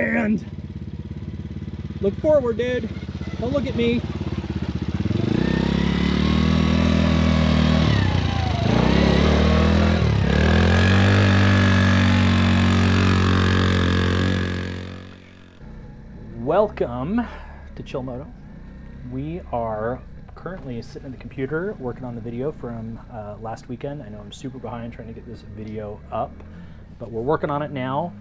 And look forward, dude. Don't look at me. Welcome to CHILL MOTO. We are currently sitting at the computer working on the video from last weekend. I know I'm super behind trying to get this video up, but we're working on it now.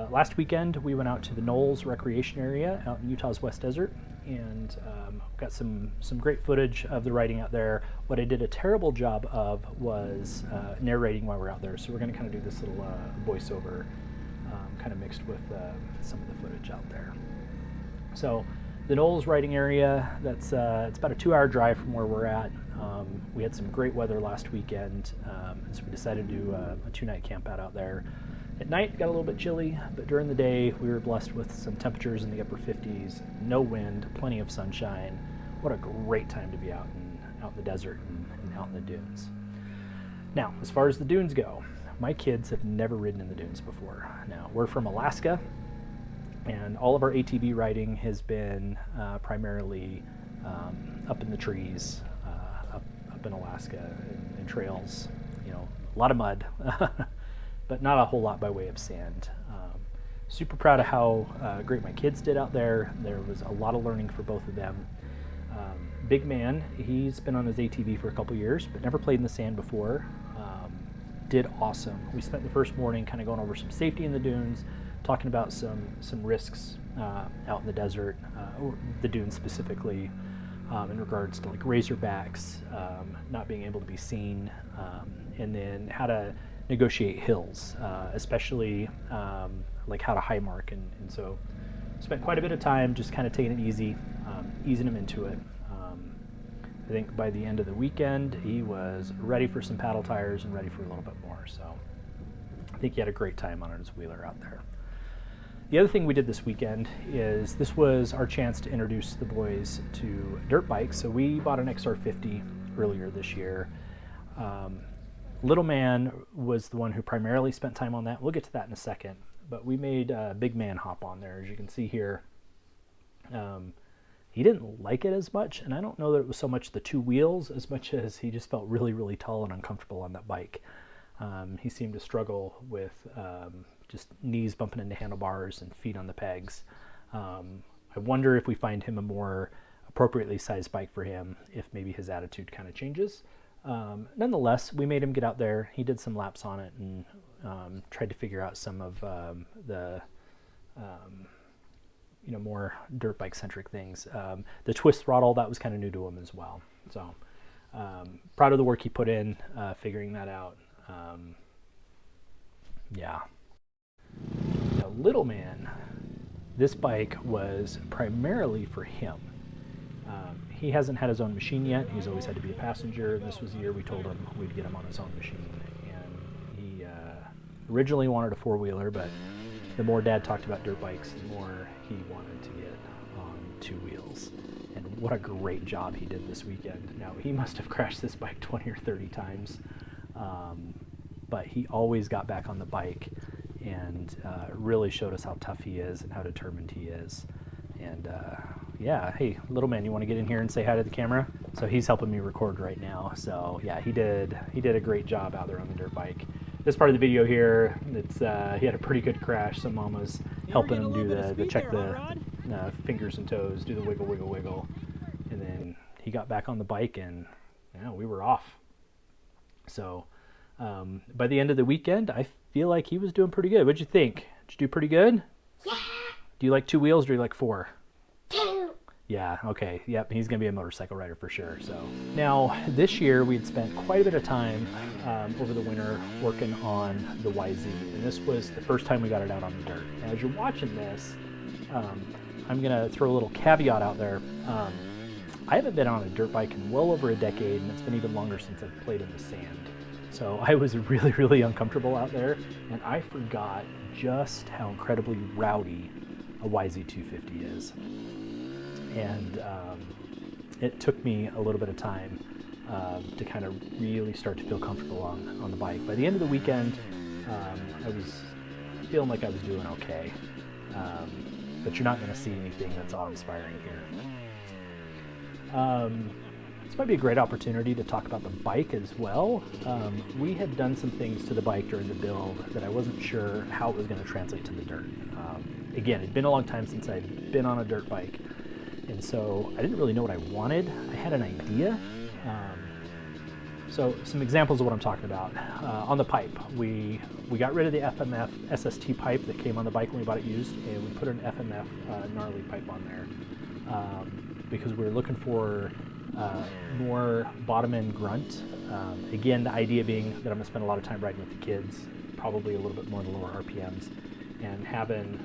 Last weekend we went out to the Knolls Recreation Area out in Utah's West Desert, and got some great footage of the riding out there. What I did a terrible job of was narrating while we're out there, so we're going to kind of do this little voiceover kind of mixed with some of the footage out there. So the Knolls riding area, that's it's about a 2-hour drive from where we're at. We had some great weather last weekend, so we decided to do a 2-night camp out there. At night it got a little bit chilly, but during the day we were blessed with some temperatures in the upper 50s, no wind, plenty of sunshine. What a great time to be out in the desert and out in the dunes. Now, as far as the dunes go, my kids have never ridden in the dunes before. Now, we're from Alaska, and all of our ATV riding has been primarily up in the trees, up in Alaska, in trails, you know, a lot of mud, but not a whole lot by way of sand. Super proud of how great my kids did out there. There was a lot of learning for both of them. Big man, he's been on his ATV for a couple years, but never played in the sand before. Did awesome. We spent the first morning kind of going over some safety in the dunes, talking about some risks out in the desert, or the dunes specifically, in regards to like razorbacks, not being able to be seen, and then how to negotiate hills, especially like how to high mark, and so spent quite a bit of time just kind of taking it easy, easing him into it. I think by the end of the weekend he was ready for some paddle tires and ready for a little bit more, so I think he had a great time on his wheeler out there. The other thing we did this weekend is this was our chance to introduce the boys to dirt bikes. So we bought an XR50 earlier this year. Little man was the one who primarily spent time on that. We'll get to that in a second, but we made Big Man hop on there. As you can see here, he didn't like it as much, and I don't know that it was so much the two wheels as much as he just felt really, really tall and uncomfortable on that bike. He seemed to struggle with just knees bumping into handlebars and feet on the pegs. I wonder if we find him a more appropriately sized bike for him, if maybe his attitude kind of changes. Nonetheless, we made him get out there. He did some laps on it and tried to figure out some of the more dirt bike centric things. The twist throttle, that was kind of new to him as well. So proud of the work he put in figuring that out. Yeah. Now, little man, this bike was primarily for him. He hasn't had his own machine yet. He's always had to be a passenger, and this was the year we told him we'd get him on his own machine. And he originally wanted a four-wheeler, but the more Dad talked about dirt bikes, the more he wanted to get on two wheels. And what a great job he did this weekend. Now, he must have crashed this bike 20 or 30 times, but he always got back on the bike and really showed us how tough he is and how determined he is. And yeah, hey, little man, you want to get in here and say hi to the camera? So he's helping me record right now. So yeah, he did a great job out there on the dirt bike. This part of the video here, it's he had a pretty good crash. Some mom was helping him do the check the fingers and toes, do the wiggle, wiggle, wiggle, and then he got back on the bike, and yeah, we were off. So by the end of the weekend, I feel like he was doing pretty good. What'd you think? Did you do pretty good? Yeah. Do you like two wheels or do you like four? Two. Yeah, okay, yep, he's gonna be a motorcycle rider for sure. So now this year we'd spent quite a bit of time over the winter working on the YZ, and this was the first time we got it out on the dirt. Now as you're watching this, I'm gonna throw a little caveat out there. I haven't been on a dirt bike in well over a decade, and it's been even longer since I've played in the sand. So I was really, really uncomfortable out there, and I forgot just how incredibly rowdy a YZ250 is. And it took me a little bit of time to kind of really start to feel comfortable on the bike. By the end of the weekend, I was feeling like I was doing okay. but you're not going to see anything that's awe-inspiring here. This might be a great opportunity to talk about the bike as well. We had done some things to the bike during the build that I wasn't sure how it was going to translate to the dirt. Again, it'd been a long time since I'd been on a dirt bike, and so I didn't really know what I wanted. I had an idea. So some examples of what I'm talking about. On the pipe, we got rid of the FMF SST pipe that came on the bike when we bought it used, and we put an FMF gnarly pipe on there because we were looking for more bottom end grunt. Again, the idea being that I'm going to spend a lot of time riding with the kids, probably a little bit more in the lower RPMs, and having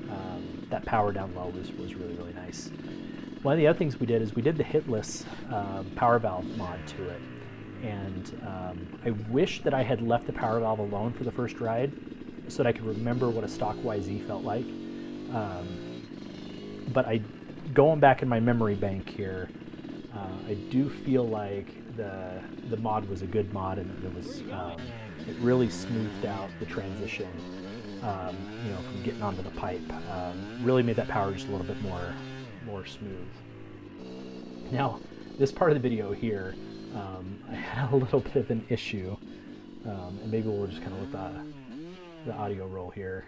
that power down low was really, really nice. One of the other things we did is we did the hitless power valve mod to it. And I wish that I had left the power valve alone for the first ride so that I could remember what a stock YZ felt like. But going back in my memory bank here, I do feel like the mod was a good mod, and it really smoothed out the transition, from getting onto the pipe. Really made that power just a little bit more smooth. Now, this part of the video here, I had a little bit of an issue, and maybe we'll just kind of let the audio roll here.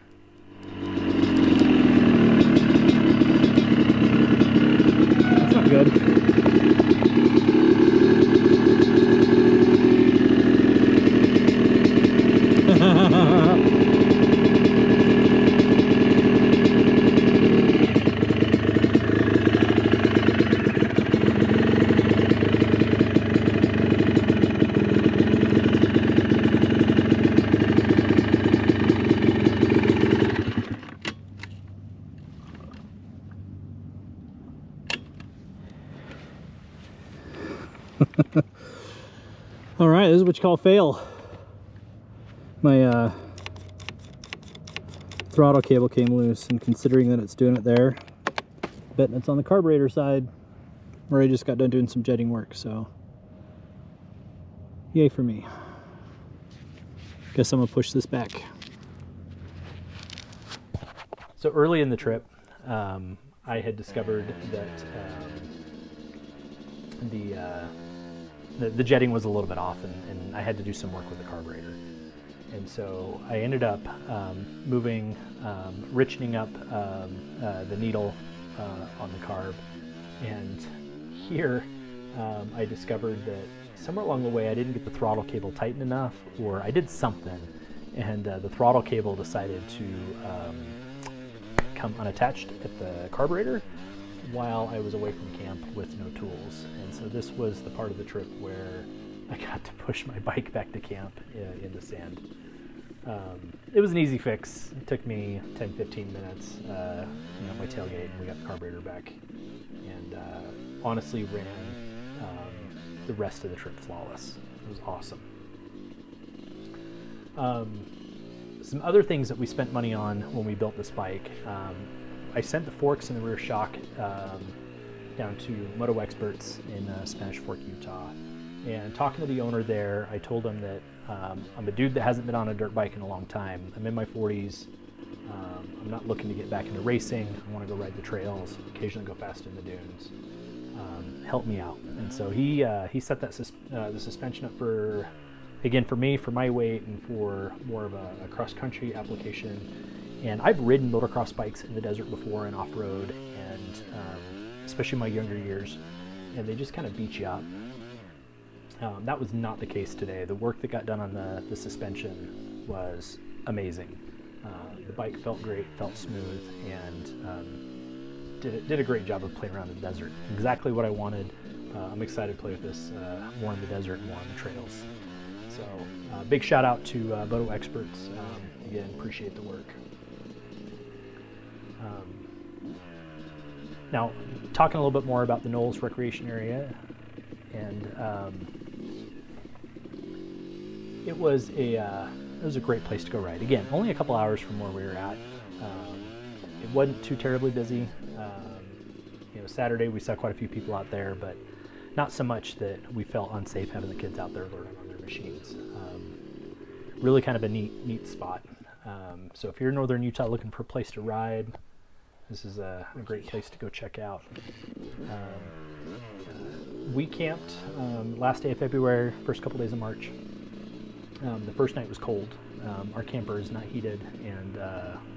That's not good. All right, this is what you call fail. My throttle cable came loose, and considering that it's doing it there, betting it's on the carburetor side where I just got done doing some jetting work, so yay for me. Guess I'm gonna push this back. So early in the trip, I had discovered that the jetting was a little bit off, and I had to do some work with the carburetor. And so I ended up moving, richening up the needle on the carb. And here I discovered that somewhere along the way I didn't get the throttle cable tightened enough, or I did something, and the throttle cable decided to come unattached at the carburetor while I was away from camp with no tools. And so this was the part of the trip where I got to push my bike back to camp in the sand. It was an easy fix. It took me 10-15 minutes, my tailgate, and we got the carburetor back, and honestly ran the rest of the trip flawless. It was awesome. Some other things that we spent money on when we built this bike. I sent the forks and the rear shock down to motoXperts in Spanish Fork, Utah. And talking to the owner there, I told him that I'm a dude that hasn't been on a dirt bike in a long time. I'm in my 40s. I'm not looking to get back into racing. I want to go ride the trails, occasionally go fast in the dunes. Help me out. And so he set that the suspension up for me, for my weight, and for more of a cross-country application. And I've ridden motocross bikes in the desert before and off-road, and especially my younger years, and they just kind of beat you up. That was not the case today. The work that got done on the suspension was amazing. The bike felt great, felt smooth, and did a great job of playing around in the desert. Exactly what I wanted. I'm excited to play with this more in the desert, more on the trails. So big shout out to motoXperts. Again, appreciate the work. Now, talking a little bit more about the Knolls Recreation Area, and it was a great place to go ride. Again, only a couple hours from where we were at. It wasn't too terribly busy. Saturday we saw quite a few people out there, but not so much that we felt unsafe having the kids out there learning on their machines. Really kind of a neat spot. So if you're in northern Utah looking for a place to ride, this is a great place to go check out. We camped last day of February, first couple days of March. The first night was cold. Our camper is not heated, and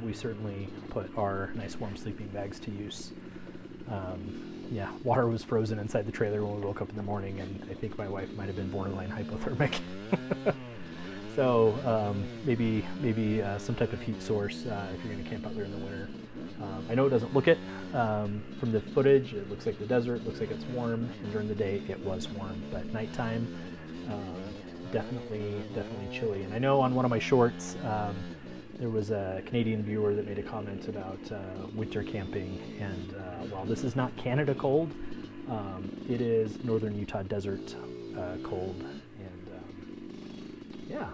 we certainly put our nice warm sleeping bags to use. Yeah, water was frozen inside the trailer when we woke up in the morning, and I think my wife might have been borderline hypothermic. So maybe some type of heat source if you're going to camp out there in the winter. I know it doesn't look it from the footage. It looks like the desert, looks like it's warm, and during the day it was warm, but nighttime definitely chilly. And I know on one of my shorts there was a Canadian viewer that made a comment about winter camping, and while this is not Canada cold, it is northern Utah desert cold, and yeah.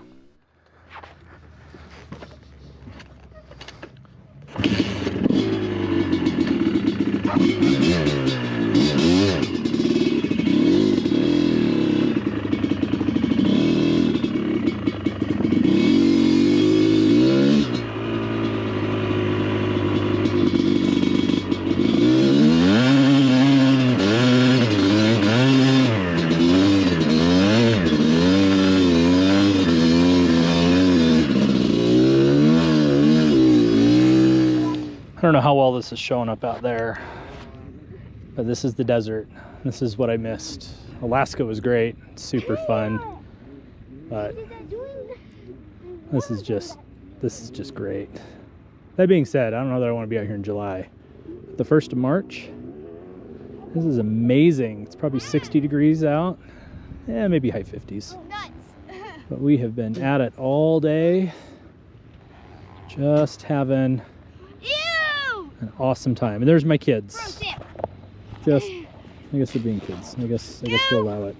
I don't know how well this is showing up out there, but this is the desert. This is what I missed. Alaska was great, super fun, but this is just great. That being said, I don't know that I want to be out here in July. The 1st of March, this is amazing. It's probably 60 degrees out. Yeah, maybe high 50s. But we have been at it all day, just having an awesome time. And there's my kids. Just, I guess they're being kids. I guess we'll allow it.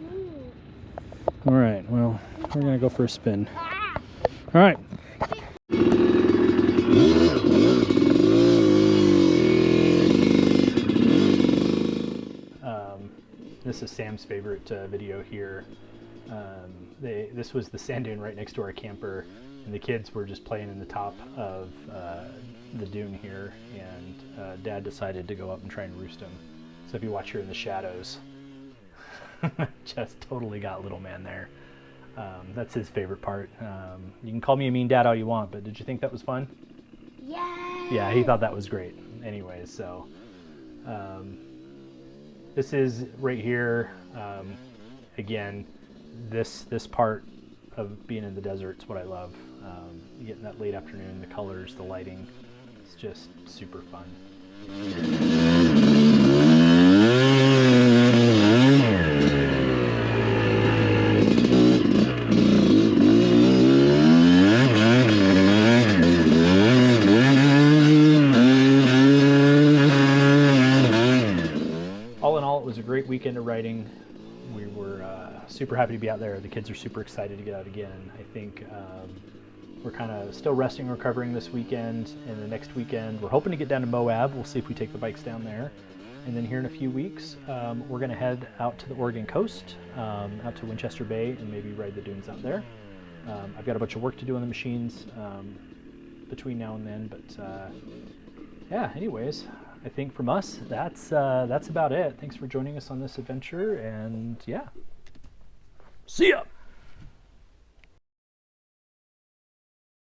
All right, well, we're gonna go for a spin. All right. This is Sam's favorite video here. This was the sand dune right next to our camper, and the kids were just playing in the top of the dune here, and Dad decided to go up and try and roost him. So if you watch here in the shadows, just totally got little man there. That's his favorite part. You can call me a mean dad all you want, but did you think that was fun? Yeah. Yeah, he thought that was great. Anyways, so this is right here. Again, this part of being in the desert is what I love. You get in that late afternoon, the colors, the lighting, it's just super fun. All in all, it was a great weekend of riding. We were super happy to be out there. The kids are super excited to get out again. I think we're kind of still resting and recovering this weekend, and the next weekend we're hoping to get down to Moab. We'll see if we take the bikes down there. And then here in a few weeks, we're going to head out to the Oregon coast, out to Winchester Bay, and maybe ride the dunes out there. I've got a bunch of work to do on the machines between now and then, but yeah, anyways, I think from us, that's about it. Thanks for joining us on this adventure, and yeah, see ya!